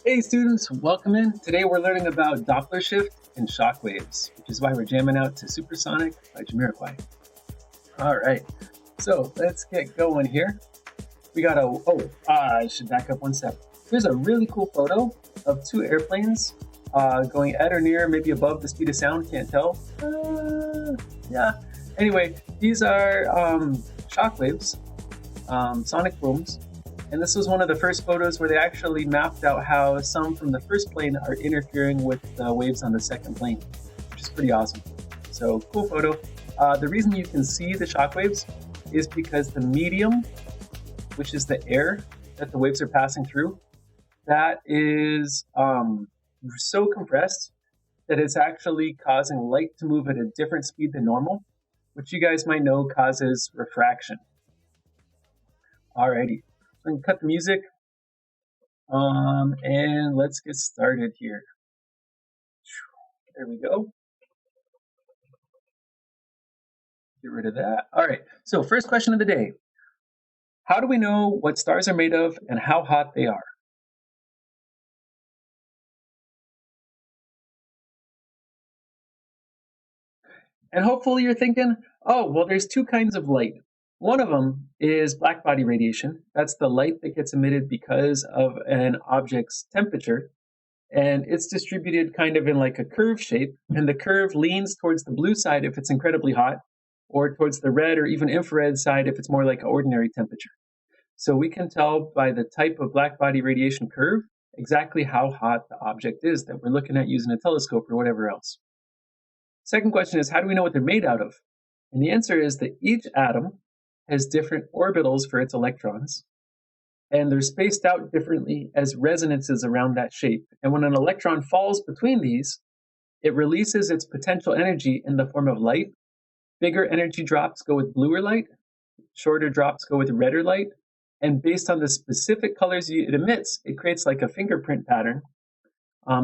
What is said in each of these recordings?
Hey students, welcome in. Today we're learning about Doppler shift and shock waves, which is why we're jamming out to Supersonic by Jamiroquai. All right, so let's get going here. We got I should back up one step. Here's a really cool photo of two airplanes going at or near, maybe above the speed of sound, can't tell. Yeah. Anyway, these are shock waves, sonic booms. And this was one of the first photos where they actually mapped out how some from the first plane are interfering with the waves on the second plane, which is pretty awesome. So cool photo. The reason you can see the shock waves is because the medium, which is the air that the waves are passing through, that is so compressed that it's actually causing light to move at a different speed than normal, which you guys might know causes refraction. Alrighty. I'm going to cut the music, and let's get started here. There we go. Get rid of that. All right, so first question of the day. How do we know what stars are made of and how hot they are? And hopefully you're thinking, oh, well, there's two kinds of light. One of them is blackbody radiation. That's the light that gets emitted because of an object's temperature. And it's distributed kind of in like a curve shape. And the curve leans towards the blue side if it's incredibly hot, or towards the red or even infrared side if it's more like an ordinary temperature. So we can tell by the type of blackbody radiation curve exactly how hot the object is that we're looking at using a telescope or whatever else. Second question is, how do we know what they're made out of? And the answer is that each atom has different orbitals for its electrons, and they're spaced out differently as resonances around that shape. And when an electron falls between these, it releases its potential energy in the form of light. Bigger energy drops go with bluer light, shorter drops go with redder light, and based on the specific colors it emits, it creates like a fingerprint pattern.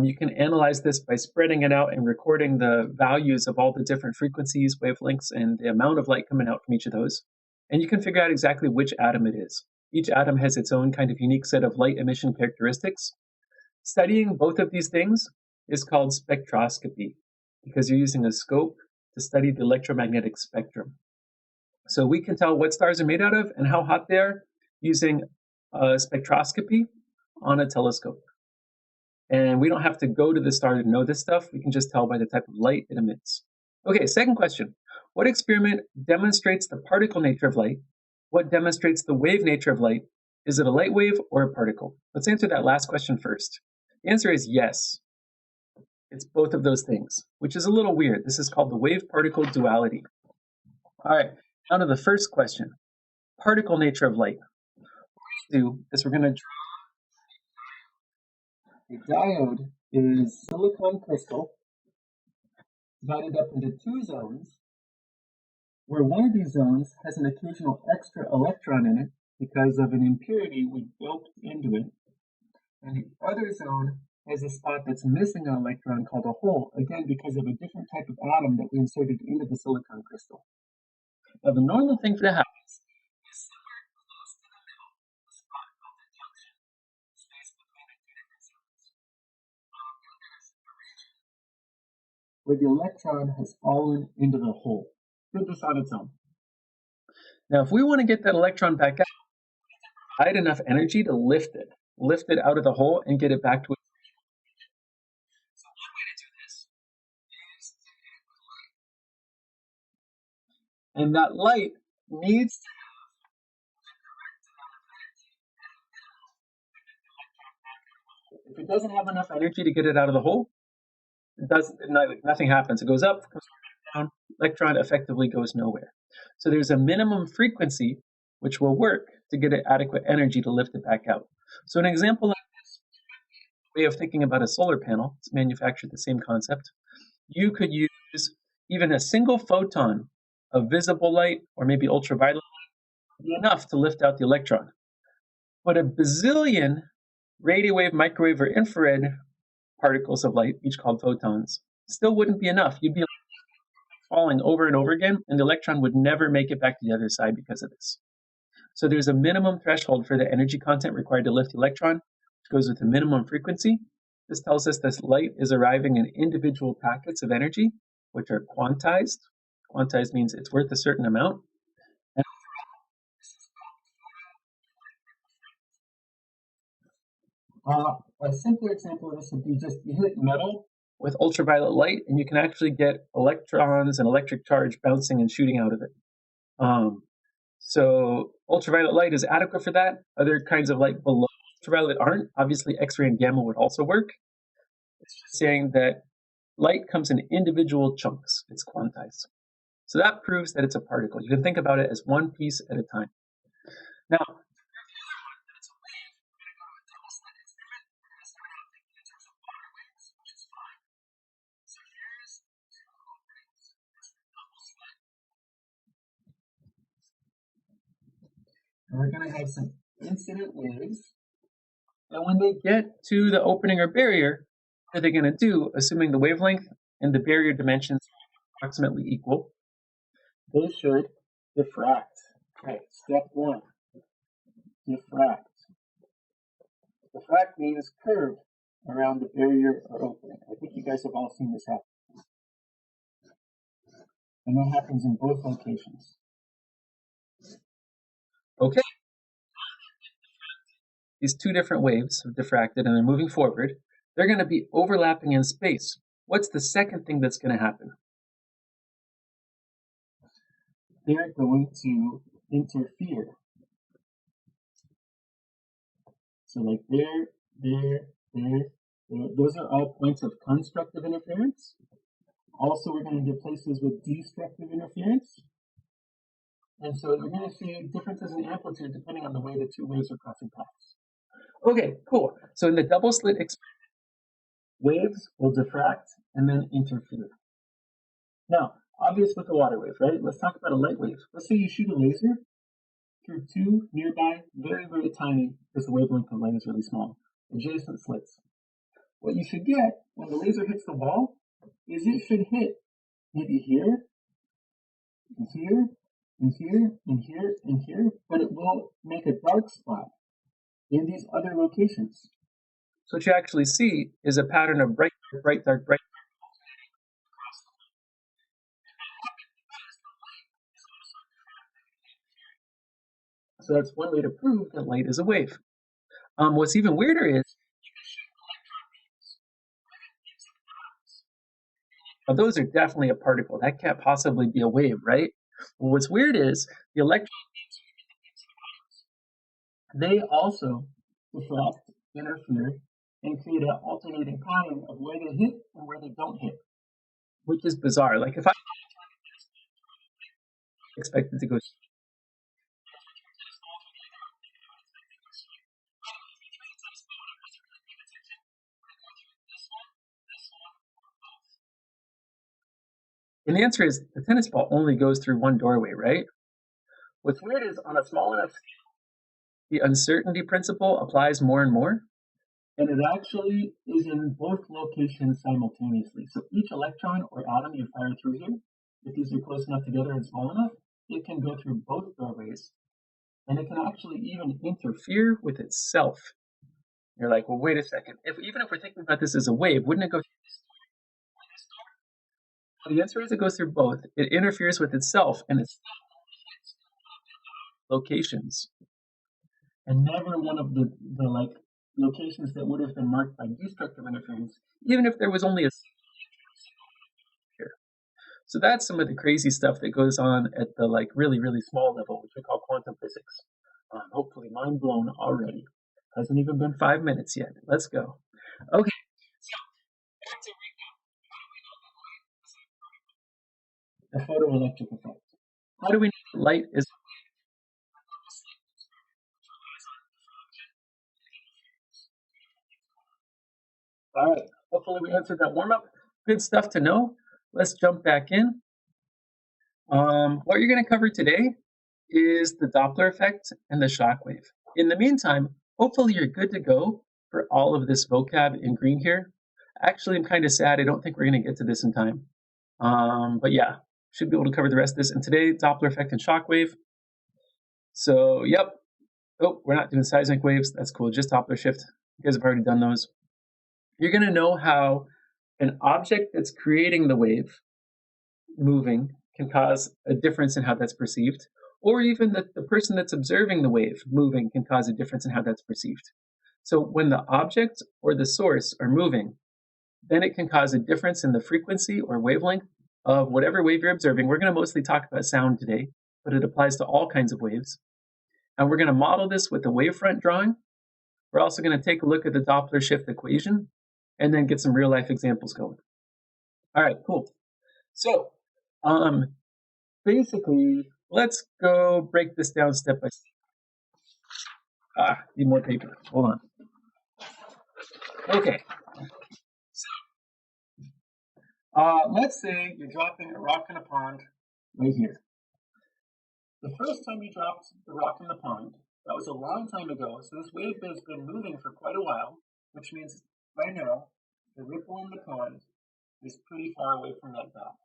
You can analyze this by spreading it out and recording the values of all the different frequencies, wavelengths, and the amount of light coming out from each of those. And you can figure out exactly which atom it is. Each atom has its own kind of unique set of light emission characteristics. Studying both of these things is called spectroscopy, because you're using a scope to study the electromagnetic spectrum. So we can tell what stars are made out of and how hot they are using spectroscopy on a telescope. And we don't have to go to the star to know this stuff. We can just tell by the type of light it emits. Okay, second question. What experiment demonstrates the particle nature of light? What demonstrates the wave nature of light? Is it a light wave or a particle? Let's answer that last question first. The answer is yes. It's both of those things, which is a little weird. This is called the wave-particle duality. All right, now to the first question. Particle nature of light. What we're going to do is we're going to draw a diode is silicon crystal divided up into two zones, where one of these zones has an occasional extra electron in it because of an impurity we doped into it, and the other zone has a spot that's missing an electron called a hole, again because of a different type of atom that we inserted into the silicon crystal. Now the normal thing for that happens is somewhere close to the middle, a spot called the junction, space between the two different zones. There's a region where the electron has fallen into the hole. Did this on its own. Now, if we want to get that electron back out, we need to provide enough energy to lift it out of the hole and get it back to its original region. So one way to do this is to hit it with light. And that light needs to have the correct amount of energy and will get the electron back out of the hole. If it doesn't have enough energy to get it out of the hole, nothing happens. It goes up, comes back down, electron effectively goes nowhere. So there's a minimum frequency which will work to get it adequate energy to lift it back out. So an example like this might be a way of thinking about a solar panel. It's manufactured the same concept. You could use even a single photon of visible light or maybe ultraviolet light would be enough to lift out the electron. But a bazillion radio wave, microwave, or infrared particles of light, each called photons, still wouldn't be enough. You'd be falling over and over again, and the electron would never make it back to the other side because of this. So there's a minimum threshold for the energy content required to lift the electron, which goes with the minimum frequency. This tells us that light is arriving in individual packets of energy, which are quantized. Quantized means it's worth a certain amount. And a simpler example of this would be just you hit metal with ultraviolet light, and you can actually get electrons and electric charge bouncing and shooting out of it. So ultraviolet light is adequate for that. Other kinds of light below ultraviolet aren't. Obviously, X-ray and gamma would also work. It's just saying that light comes in individual chunks. It's quantized. So that proves that it's a particle. You can think about it as one piece at a time. Now, and we're going to have some incident waves. And when they get to the opening or barrier, what are they going to do, assuming the wavelength and the barrier dimensions are approximately equal? They should diffract. Okay, step one, diffract. Diffract means curve around the barrier or opening. I think you guys have all seen this happen. And that happens in both locations. Okay. These two different waves have diffracted and they're moving forward. They're going to be overlapping in space. What's the second thing that's going to happen? They're going to interfere. So like there, those are all points of constructive interference. Also, we're going to get places with destructive interference. And so we're going to see differences in amplitude depending on the way the two waves are crossing paths. Okay, cool. So in the double slit experiment, waves will diffract and then interfere. Now, obvious with the water wave, right? Let's talk about a light wave. Let's say you shoot a laser through two nearby, very, very tiny, because the wavelength of light is really small, adjacent slits. What you should get when the laser hits the wall is it should hit maybe here, and here, and here, and here, and here, but it will make a dark spot in these other locations. So what you actually see is a pattern of bright, bright, dark, bright. So that's one way to prove that light is a wave. What's even weirder is those are definitely a particle. That can't possibly be a wave, right? Well, what's weird is the electron they also diffract, interfere, and create an alternating pattern of where they hit and where they don't hit, which is bizarre. Like if I expected to go and the answer is the tennis ball only goes through one doorway, right? What's weird is on a small enough scale, the uncertainty principle applies more and more, and it actually is in both locations simultaneously. So each electron or atom you fire through here, if these are close enough together and small enough, it can go through both doorways, and it can actually even interfere with itself. You're like, well, wait a second. Even if we're thinking about this as a wave, wouldn't it go through this door or this door? Well, the answer is it goes through both. It interferes with itself, and it's locations, and never one of the like locations that would have been marked by destructive interference, even if there was only a here. So that's some of the crazy stuff that goes on at the like really, really small level, which we call quantum physics. Hopefully mind blown already. Hasn't even been 5 minutes yet. Let's go. Okay. So, the photoelectric effect. How do we know that light is all right? Hopefully we answered that warm up. Good stuff to know. Let's jump back in. What you're going to cover today is the Doppler effect and the shock wave. In the meantime, hopefully you're good to go for all of this vocab in green here. Actually, I'm kind of sad. I don't think we're going to get to this in time. But yeah, should be able to cover the rest of this. And today, Doppler effect and shock wave. So, yep. Oh, we're not doing seismic waves. That's cool. Just Doppler shift. You guys have already done those. You're going to know how an object that's creating the wave moving can cause a difference in how that's perceived, or even that the person that's observing the wave moving can cause a difference in how that's perceived. So when the object or the source are moving, then it can cause a difference in the frequency or wavelength of whatever wave you're observing. We're going to mostly talk about sound today, but it applies to all kinds of waves. And we're going to model this with the wavefront drawing. We're also going to take a look at the Doppler shift equation and then get some real life examples going. All right, cool. So basically, let's go break this down step by step. Need more paper. Hold on. Okay. Let's say you're dropping a rock in a pond right here. The first time you dropped the rock in the pond, that was a long time ago, so this wave has been moving for quite a while, which means right now, the ripple in the pond is pretty far away from that dot.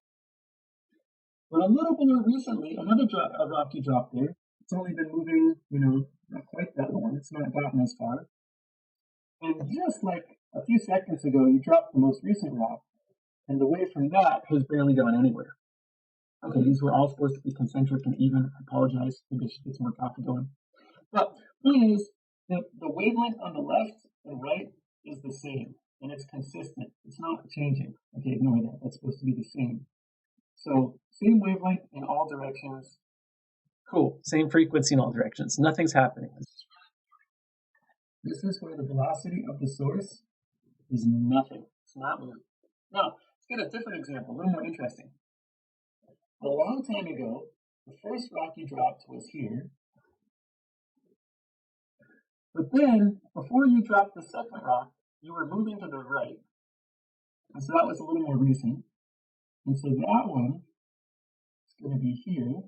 But a little bit more recently, another rock you dropped there, it's only been moving, not quite that long, it's not gotten as far. And just like a few seconds ago, you dropped the most recent rock, and the wave from that has barely gone anywhere. Okay, these were all supposed to be concentric and even. I apologize. Maybe I should get some more coffee going. But point is, the wavelength on the left and right is the same, and it's consistent. It's not changing. Okay, ignore that. That's supposed to be the same. So same wavelength in all directions. Cool. Same frequency in all directions. Nothing's happening. This is where the velocity of the source is nothing. It's not moving. Now, let's get a different example, a little more interesting. A long time ago, the first rock you dropped was here. But then, before you dropped the second rock, you were moving to the right. And so that was a little more recent. And so that one is going to be here.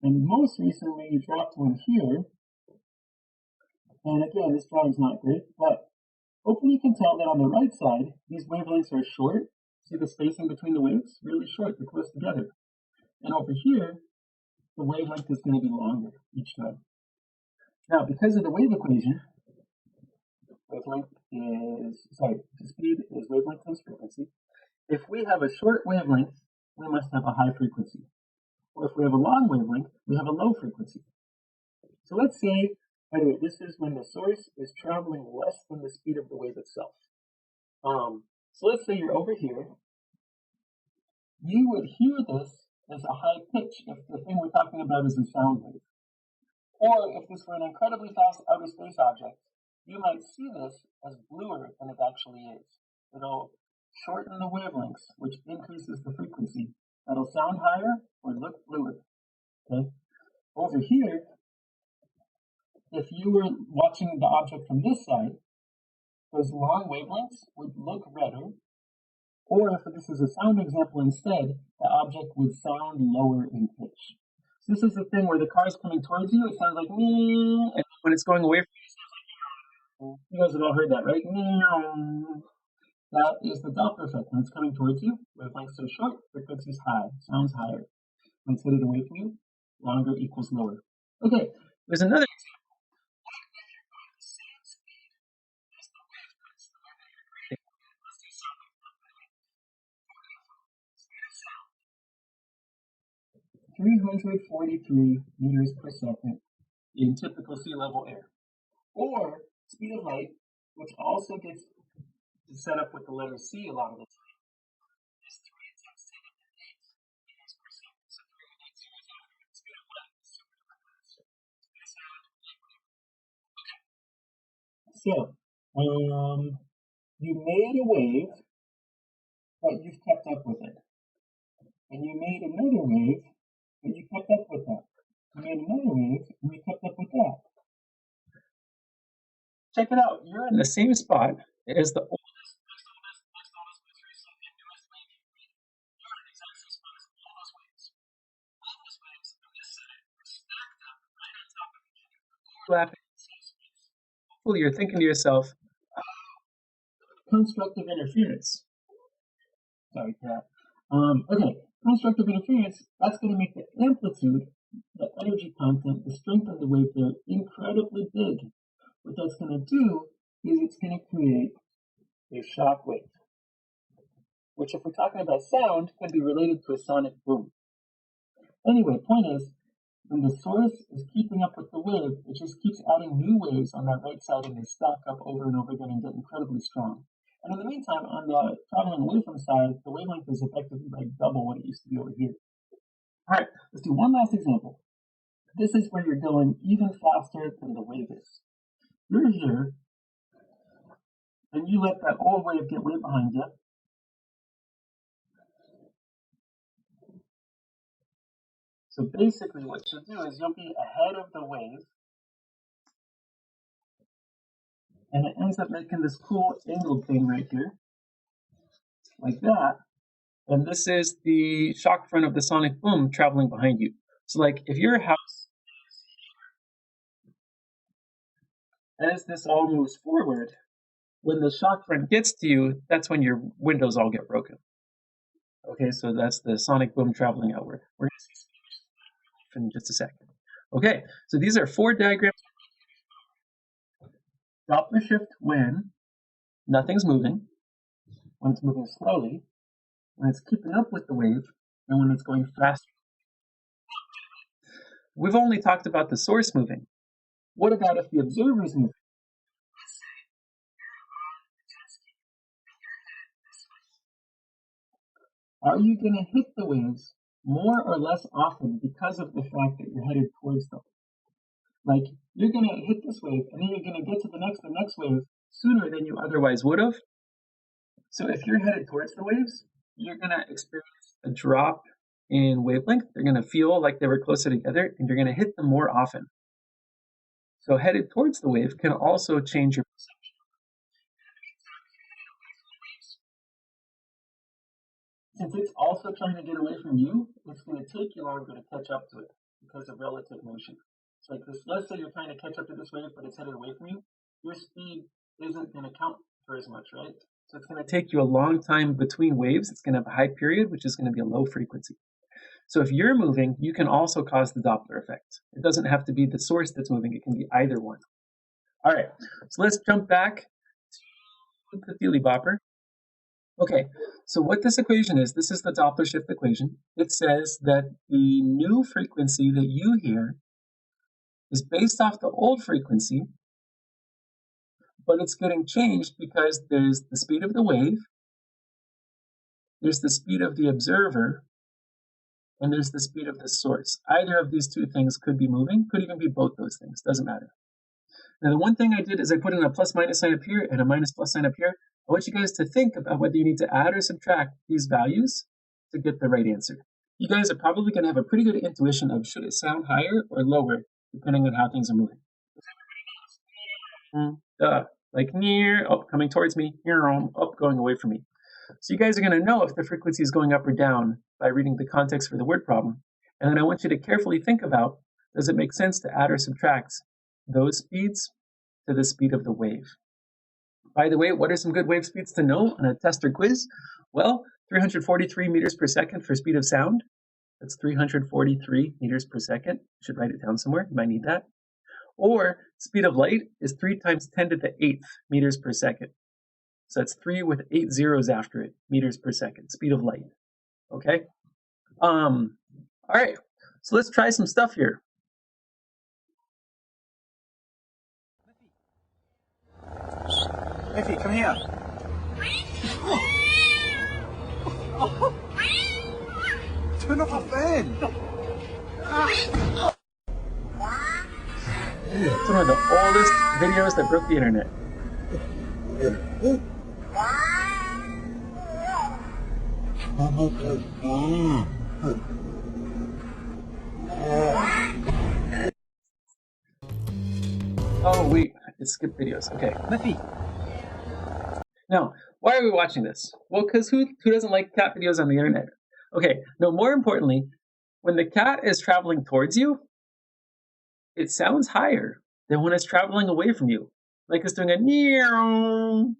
And most recently, you dropped one here. And again, this drawing's not great, but hopefully you can tell that on the right side, these wavelengths are short. See the spacing between the waves? Really short, they're close together. And over here, the wavelength is going to be longer each time. Now, because of the wave equation, the speed is wavelength times frequency. If we have a short wavelength, we must have a high frequency. Or if we have a long wavelength, we have a low frequency. So let's say, by the way, this is when the source is traveling less than the speed of the wave itself. So let's say you're over here. You would hear this as a high pitch if the thing we're talking about is a sound wave. Or if this were an incredibly fast outer space object, you might see this as bluer than it actually is. It'll shorten the wavelengths, which increases the frequency. That'll sound higher or look bluer. Okay? Over here, if you were watching the object from this side, those long wavelengths would look redder. Or if this is a sound example instead, the object would sound lower in pitch. So this is the thing where the car is coming towards you, it sounds like meow, and when it's going away from you, it sounds like meow. You guys have all heard that, right? Meow. That is the Doppler effect. When it's coming towards you, wavelengths are short, frequency is high, sounds higher. When it's headed away from you, longer equals lower. Okay, there's another example. What if you're going the same speed as the wavelengths, the wave that you're creating? Let's do something like that. Speed of sound. 343 meters per second in typical sea level air. Or speed of light, which also gets set up with the letter C a lot of the time, is 3 times 10 to the 8 meters per second. So 3 and 8 zeros after it. Speed of light is super duper fast. Speed of sound, like whatever. Okay. So, you made a wave, but you've kept up with it. And you made another wave, but you kept up with that. You made another wave, and you kept up with that. Check it out. You're in the same spot as the oldest, most recent, and newest wave you've made. You're in the exact same spot as all those waves. All those waves on this side are stacked up right on top of each other. Overlapping in the same space. Hopefully you're thinking to yourself, constructive interference. Sorry, Kat. Okay, constructive interference, that's going to make the amplitude, the energy content, the strength of the wave there incredibly big. what that's going to do is it's going to create a shock wave, which if we're talking about sound, can be related to a sonic boom. Anyway, point is, when the source is keeping up with the wave, it just keeps adding new waves on that right side and they stack up over and over again and get incredibly strong. And in the meantime, on the traveling away from side, the wavelength is effectively like double what it used to be over here. All right, let's do one last example. This is where you're going even faster than the wave is. You're here, and you let that old wave get way behind you. So basically what you'll do is you'll be ahead of the wave, and it ends up making this cool angled thing right here, like that. And this is the shock front of the sonic boom traveling behind you. So like if your house is here, as this all moves forward, when the shock front gets to you, that's when your windows all get broken. Okay, so that's the sonic boom traveling outward. We're going to see in just a second. Okay, so these are 4 diagrams. Doppler shift when nothing's moving, when it's moving slowly, when it's keeping up with the wave, and when it's going faster. We've only talked about the source moving. What about if the observer is moving? Let's say you're on the jet ski and you're headed this way. Are you going to hit the waves more or less often because of the fact that you're headed towards them? Like, you're going to hit this wave, and then you're going to get to the next wave sooner than you otherwise would have. So if you're headed towards the waves, you're going to experience a drop in wavelength. They're going to feel like they were closer together, and you're going to hit them more often. So headed towards the wave can also change your perception. Since it's also trying to get away from you, it's going to take you longer to catch up to it because of relative motion. So like this, let's say you're trying to catch up to this wave, but it's headed away from you. Your speed isn't going to count for as much, right? So it's going to take you a long time between waves. It's going to have a high period, which is going to be a low frequency. So if you're moving, you can also cause the Doppler effect. It doesn't have to be the source that's moving. It can be either one. All right, so let's jump back to the Thiele bopper. Okay, so what this equation is, this is the Doppler shift equation. It says that the new frequency that you hear is based off the old frequency, but it's getting changed because there's the speed of the wave, there's the speed of the observer, and there's the speed of the source. Either of these two things could be moving, could even be both those things, doesn't matter. Now the one thing I did is I put in a plus minus sign up here and a minus plus sign up here. I want you guys to think about whether you need to add or subtract these values to get the right answer. You guys are probably going to have a pretty good intuition of should it sound higher or lower, depending on how things are moving. Like near, up, coming towards me, near, up, going away from me. So you guys are going to know if the frequency is going up or down by reading the context for the word problem. And then I want you to carefully think about, does it make sense to add or subtract those speeds to the speed of the wave? By the way, what are some good wave speeds to know on a test or quiz? Well, 343 meters per second for speed of sound. That's 343 meters per second. You should write it down somewhere. You might need that. Or speed of light is 3 times 10 to the 8th meters per second. So that's 3 with 8 zeros after it, meters per second, speed of light. Okay? All right, so let's try some stuff here. Effie, come here. Turn off the fan. It's one of the oldest videos that broke the internet. Oh wait, it skipped videos. Okay. Now, why are we watching this? Well, because who doesn't like cat videos on the internet? Okay, no, more importantly, when the cat is traveling towards you, it sounds higher than when it's traveling away from you. Like it's doing a meow.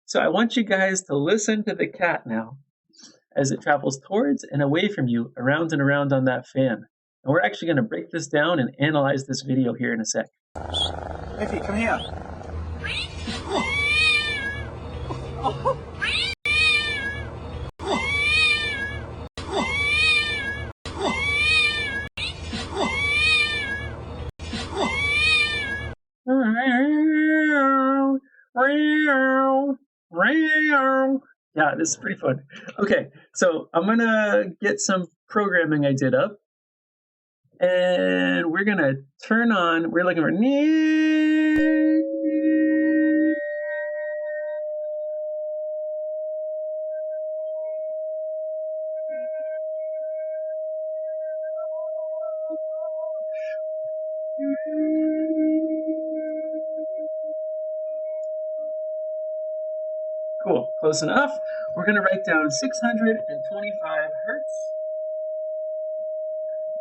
So I want you guys to listen to the cat now as it travels towards and away from you, around and around on that fan. And we're actually going to break this down and analyze this video here in a sec. Effie, come here. Yeah, this is pretty fun. Okay, so I'm gonna get some programming I did up, and we're gonna turn on. We're looking for. Cool, close enough. We're gonna write down 625 hertz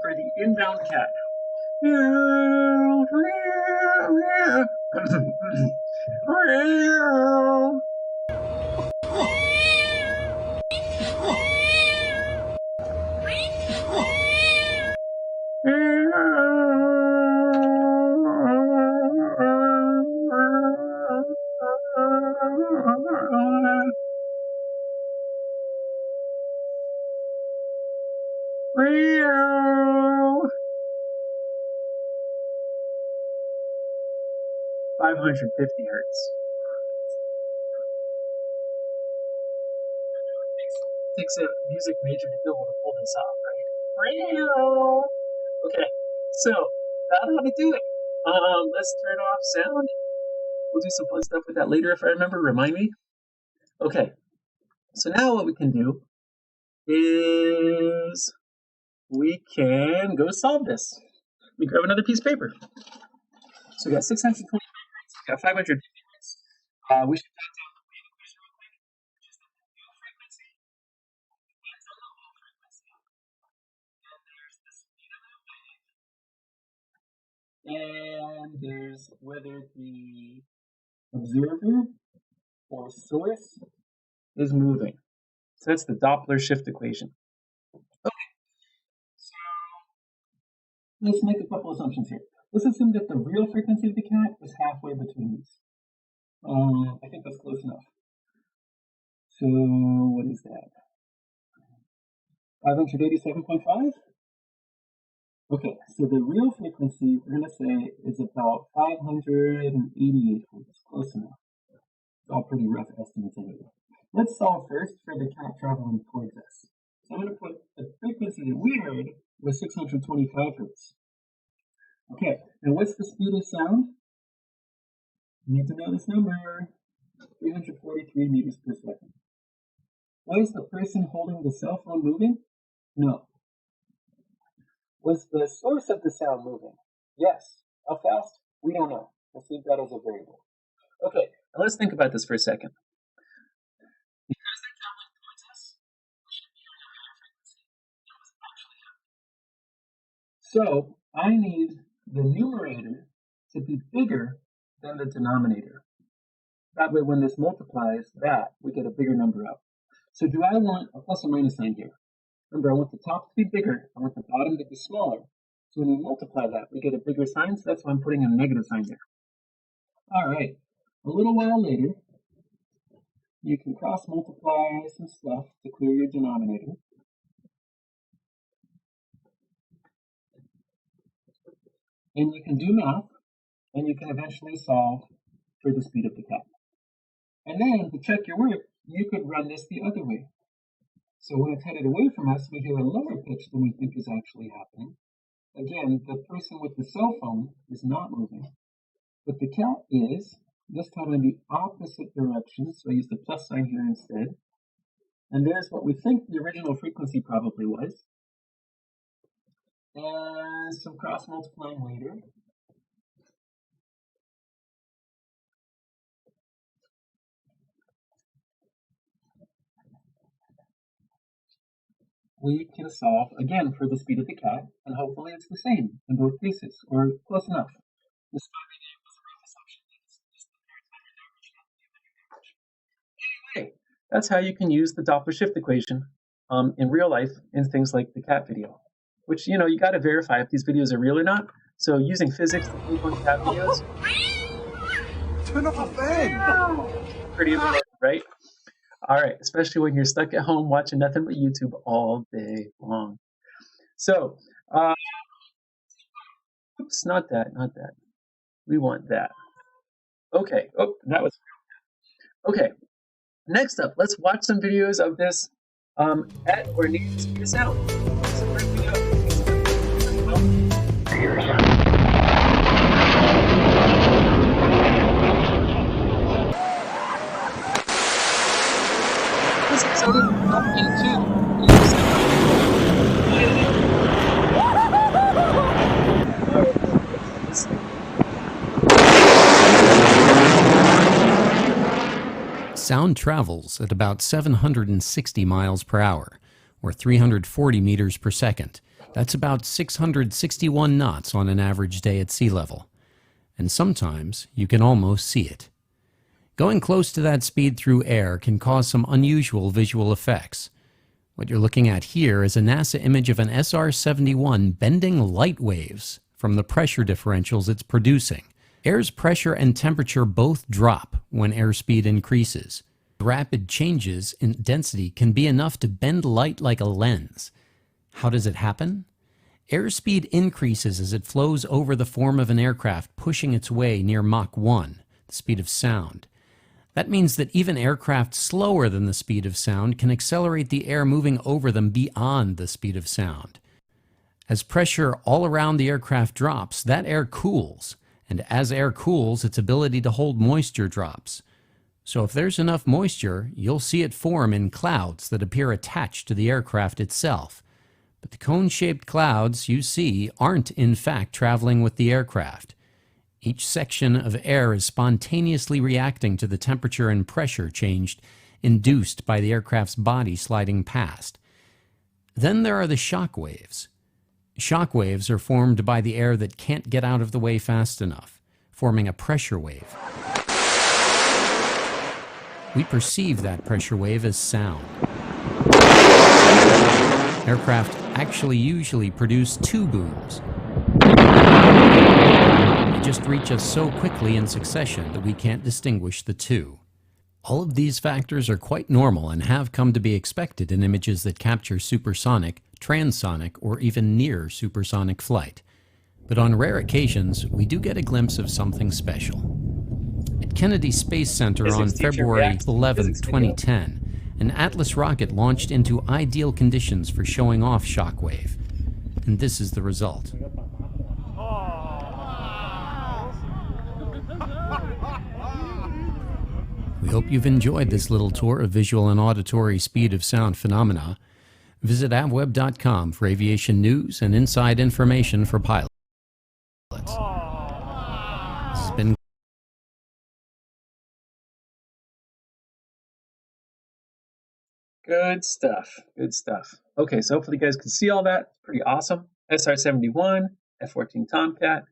for the inbound cat. Meow. 550 hertz. Takes a music major to be able to pull this off, right? Meow. Okay, so that ought to do it. Let's turn off sound. We'll do some fun stuff with that later if I remember. Remind me. Okay, so now what we can do is we can go solve this. Let me grab another piece of paper. So we got 625 hertz, we got 550 hertz. We should count down the wave equation real quick, which is the new frequency depends on the low frequency. And there's the speed of the wave. And there's whether the observer or source is moving. So that's the Doppler shift equation. Okay, so let's make a couple assumptions here. Let's assume that the real frequency of the cat is halfway between these. I think that's close enough. So what is that? 587.5? Okay, so the real frequency, we're going to say, is about 588 hertz. Close enough. It's all pretty rough estimates anyway. Let's solve first for the cat traveling towards us. So I'm going to put the frequency that we heard was 625 hertz. Okay, now what's the speed of sound? You need to know this number, 343 meters per second. Was the person holding the cell phone moving? No. Was the source of the sound moving? Yes. How fast? We don't know. We'll leave that as a variable. Okay, now let's think about this for a second. Because they're traveling towards us, we should be on a higher frequency than what's actually happening. So I need the numerator to be bigger than the denominator. That way when this multiplies that, we get a bigger number out. So do I want a plus or minus sign here? Remember, I want the top to be bigger, I want the bottom to be smaller. So when we multiply that, we get a bigger sign, so that's why I'm putting a negative sign there. All right, a little while later, you can cross multiply some stuff to clear your denominator. And you can do math, and you can eventually solve for the speed of the cat. And then, to check your work, you could run this the other way. So when it's headed away from us, we hear a lower pitch than we think is actually happening. Again, the person with the cell phone is not moving, but the cat is, this time in the opposite direction, so I use the plus sign here instead. And there's what we think the original frequency probably was. And some cross multiplying later. We can solve again for the speed of the cat, and hopefully it's the same in both cases, or close enough. This was a rough assumption that is the parent's better than average, not the average. Anyway, that's how you can use the Doppler shift equation in real life in things like the cat video, which, you know, you got to verify if these videos are real or not. So using physics to prove on cat videos. Turn off the fan. Pretty important, right? All right, especially when you're stuck at home watching nothing but YouTube all day long. So, oops, not that, not that. We want that. Okay. Oh, that was okay. Next up, let's watch some videos of this at or near the speed of sound. So where do we go? This episode is up Sound travels at about 760 miles per hour, or 340 meters per second. That's about 661 knots on an average day at sea level. And sometimes you can almost see it. Going close to that speed through air can cause some unusual visual effects. What you're looking at here is a NASA image of an SR-71 bending light waves from the pressure differentials it's producing. Air's pressure and temperature both drop when airspeed increases. Rapid changes in density can be enough to bend light like a lens. How does it happen? Airspeed increases as it flows over the form of an aircraft pushing its way near Mach 1, the speed of sound. That means that even aircraft slower than the speed of sound can accelerate the air moving over them beyond the speed of sound. As pressure all around the aircraft drops, that air cools. And as air cools, its ability to hold moisture drops. So if there's enough moisture, you'll see it form in clouds that appear attached to the aircraft itself. But the cone-shaped clouds you see aren't in fact traveling with the aircraft. Each section of air is spontaneously reacting to the temperature and pressure change induced by the aircraft's body sliding past. Then there are the shock waves. Shock waves are formed by the air that can't get out of the way fast enough, forming a pressure wave. We perceive that pressure wave as sound. Aircraft actually usually produce two booms. They just reach us so quickly in succession that we can't distinguish the two. All of these factors are quite normal and have come to be expected in images that capture supersonic, transonic, or even near supersonic flight. But on rare occasions, we do get a glimpse of something special. At Kennedy Space Center on February 11, 2010, an Atlas rocket launched into ideal conditions for showing off shockwave. And this is the result. We hope you've enjoyed this little tour of visual and auditory speed of sound phenomena. Visit avweb.com for aviation news and inside information for pilots. This has been good stuff. Good stuff. Okay, so hopefully you guys can see all that. Pretty awesome. SR-71, F-14 Tomcat.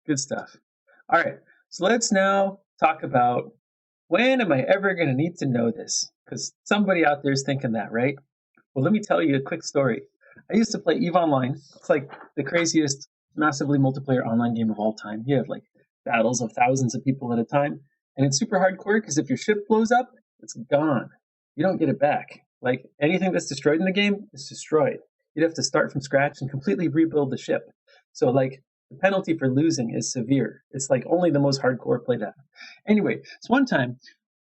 Good stuff. All right, so let's now talk about when am I ever going to need to know this? Because somebody out there is thinking that, right? Well, let me tell you a quick story. I used to play EVE Online. It's like the craziest, massively multiplayer online game of all time. You have like battles of thousands of people at a time. And it's super hardcore because if your ship blows up, it's gone. You don't get it back. Like anything that's destroyed in the game is destroyed. You'd have to start from scratch and completely rebuild the ship. So like the penalty for losing is severe. It's like only the most hardcore play that. Anyway, so one time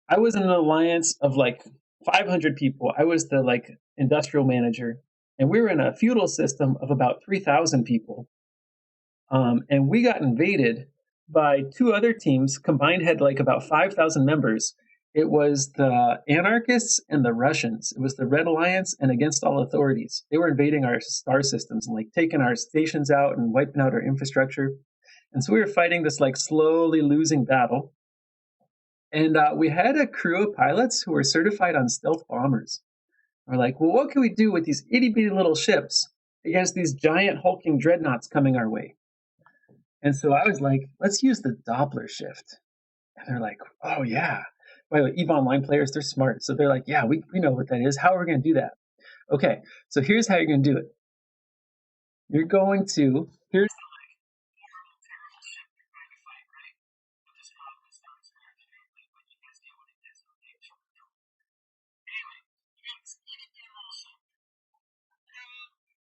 I was in an alliance of like 500 people. I was the like industrial manager, and we were in a feudal system of about 3,000 people. And we got invaded by two other teams. Combined had like about 5,000 members. It was the anarchists and the Russians. It was the Red Alliance and Against All Authorities. They were invading our star systems and like taking our stations out and wiping out our infrastructure. And so we were fighting this like slowly losing battle. And we had a crew of pilots who were certified on stealth bombers. We're like, well, what can we do with these itty bitty little ships against these giant hulking dreadnoughts coming our way? And so I was like, let's use the Doppler shift. And they're like, oh, yeah. By the way, EVE Online players, they're smart. So they're like, yeah, we know what that is. How are we going to do that? Okay, so here's how you're going to do it. You're going to, here's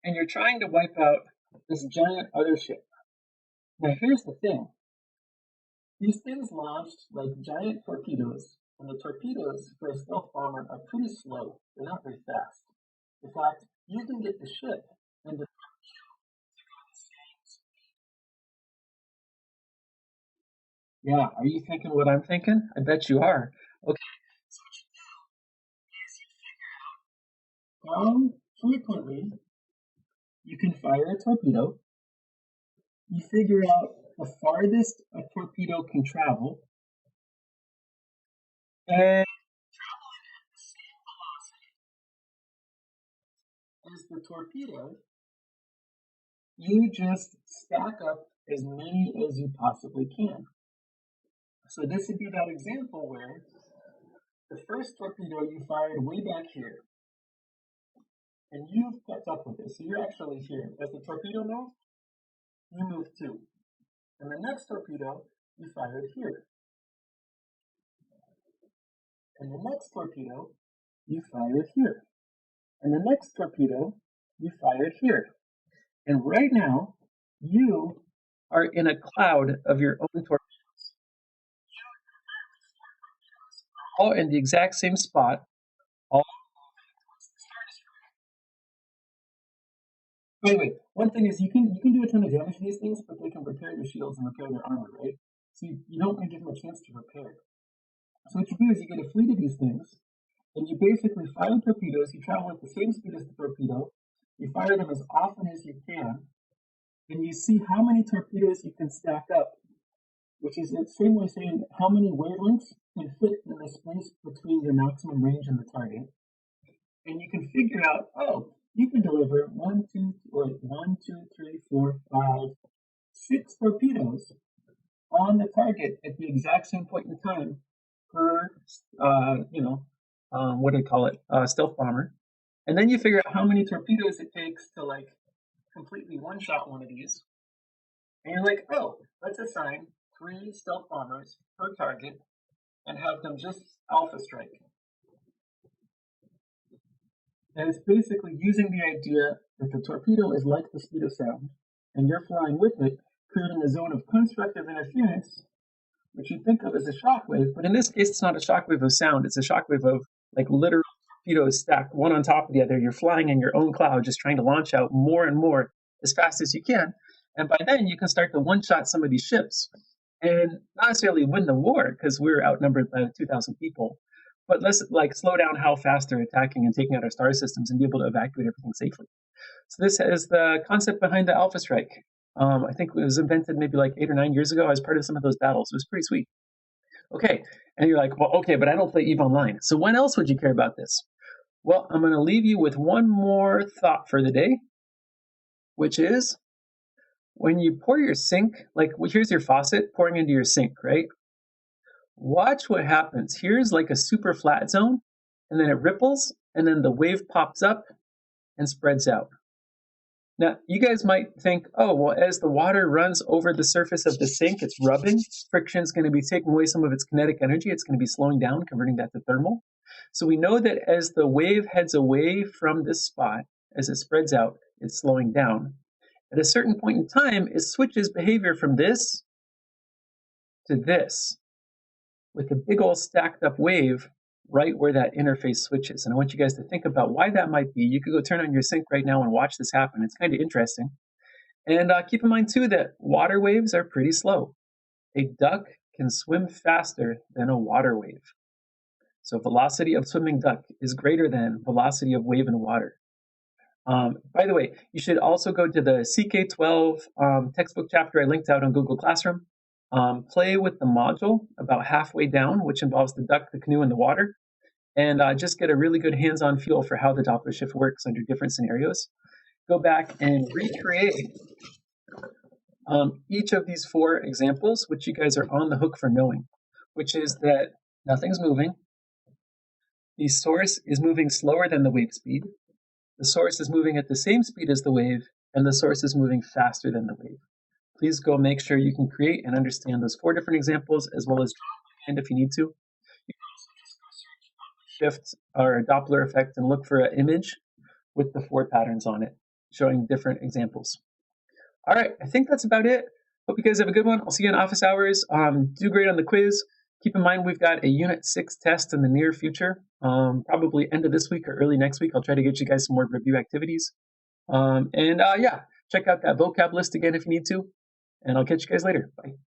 and you're trying to wipe out this giant other ship. Now here's the thing. These things launched like giant torpedoes, and the torpedoes for a stealth bomber are pretty slow. They're not very fast. In fact, you can get the ship and the Yeah, are you thinking what I'm thinking? I bet you are. Okay, so what you do is you figure out how frequently you can fire a torpedo. You figure out the farthest a torpedo can travel, and traveling at the same velocity as the torpedo, you just stack up as many as you possibly can. So this would be that example where the first torpedo you fired way back here, and you've kept up with it. So you're actually here. As the torpedo moved, you move too. And the next torpedo you fired here. And the next torpedo you fired here. And the next torpedo you fired here. And right now, you are in a cloud of your own torpedoes. All in the exact same spot, all towards the star destroyer. By the way, one thing is you can do a ton of damage to these things, but they can repair their shields and repair their armor, right? So you don't want to give them a chance to repair. So what you do is you get a fleet of these things, and you basically fire torpedoes. You travel at the same speed as the torpedo. You fire them as often as you can, and you see how many torpedoes you can stack up, which is the same way saying how many wavelengths can fit in the space between your maximum range and the target. And you can figure out, oh, you can deliver 6 torpedoes on the target at the exact same point in time per, what do you call it, stealth bomber. And then you figure out how many torpedoes it takes to like completely one-shot one of these. And you're like, oh, let's assign 3 stealth bombers per target and have them just alpha strike. And it's basically using the idea that the torpedo is like the speed of sound, and you're flying with it, creating a zone of constructive interference, which you think of as a shockwave. But in this case, it's not a shockwave of sound. It's a shockwave of like literal torpedoes stacked one on top of the other. You're flying in your own cloud, just trying to launch out more and more as fast as you can. And by then, you can start to one-shot some of these ships and not necessarily win the war because we're outnumbered by 2,000 people. But let's like slow down how fast they're attacking and taking out our star systems and be able to evacuate everything safely. So this is the concept behind the Alpha Strike. I think it was invented maybe like 8 or 9 years ago. I was part of some of those battles. It was pretty sweet. Okay, and you're like, well, okay, but I don't play EVE Online. So when else would you care about this? Well, I'm going to leave you with one more thought for the day, which is when you pour your sink, like here's your faucet pouring into your sink, right? Watch what happens. Here's like a super flat zone, and then it ripples, and then the wave pops up and spreads out. Now, you guys might think, oh, well, as the water runs over the surface of the sink, it's rubbing. Friction is going to be taking away some of its kinetic energy. It's going to be slowing down, converting that to thermal. So we know that as the wave heads away from this spot, as it spreads out, it's slowing down. At a certain point in time, it switches behavior from this to this, with a big old stacked up wave right where that interface switches. And I want you guys to think about why that might be. You could go turn on your sink right now and watch this happen. It's kind of interesting. And keep in mind too that water waves are pretty slow. A duck can swim faster than a water wave. So velocity of swimming duck is greater than velocity of wave in water. By the way, you should also go to the CK12 textbook chapter I linked out on Google Classroom. Play with the module about halfway down, which involves the duck, the canoe, and the water, and just get a really good hands-on feel for how the Doppler shift works under different scenarios. Go back and recreate each of these 4 examples, which you guys are on the hook for knowing, which is that nothing's moving. The source is moving slower than the wave speed. The source is moving at the same speed as the wave, and the source is moving faster than the wave. Please go make sure you can create and understand those 4 different examples, as well as draw and if you need to. You can also just go search Doppler shift or Doppler effect and look for an image with the 4 patterns on it. showing different examples. All right, I think that's about it. Hope you guys have a good one. I'll see you in office hours. Do great on the quiz. Keep in mind we've got a Unit 6 test in the near future, probably end of this week or early next week. I'll try to get you guys some more review activities. Yeah, check out that vocab list again if you need to, and I'll catch you guys later. Bye.